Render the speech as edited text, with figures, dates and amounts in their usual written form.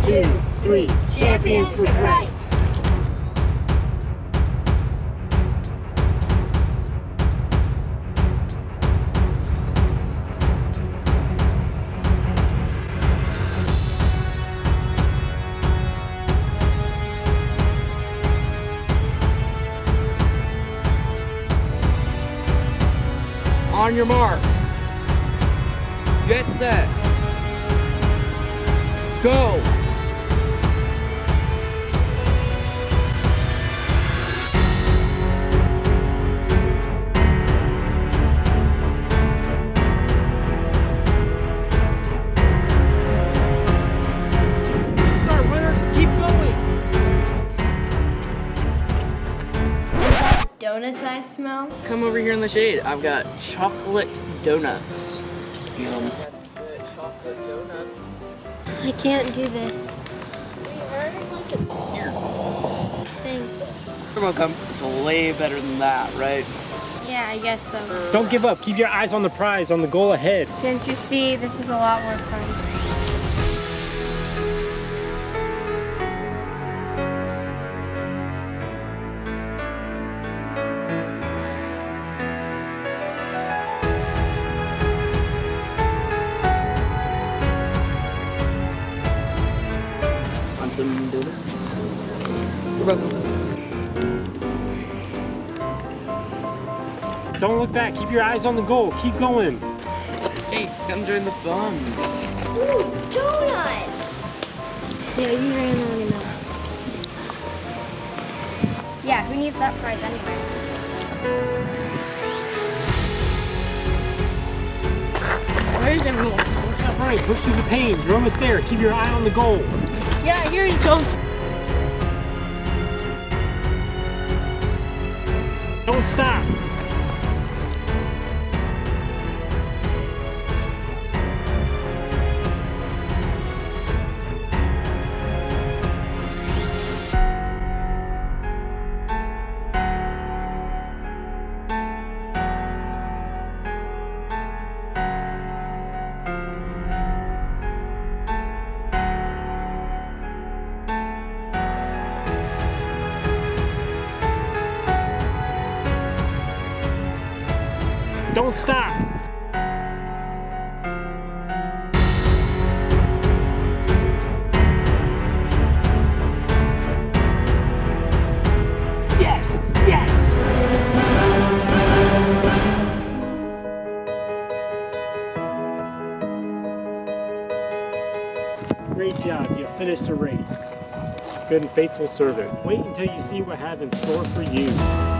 2, 3, champions for Christ. On your mark. Get set. Go. Start runners, keep going. Donuts I smell. Come over here in the shade. I've got chocolate donuts. Yum. Chocolate donuts. I can't do this. Here. Thanks. You're welcome. It's way better than that, right? Yeah, I guess so. Don't give up. Keep your eyes on the prize, on the goal ahead. Can't you see? This is a lot more fun. Want some donuts? You're welcome. Don't look back. Keep your eyes on the goal. Keep going. Hey, come join the fun. Ooh, donuts! Yeah, you ran long enough. Yeah, who needs that prize anyway? Where's everyone? Don't stop running. Push through the pain. You're almost there. Keep your eye on the goal. Yeah, here you go. Don't stop. Don't stop. Yes, yes. Great job. You finished the race. Good and faithful servant. Wait until you see what I have in store for you.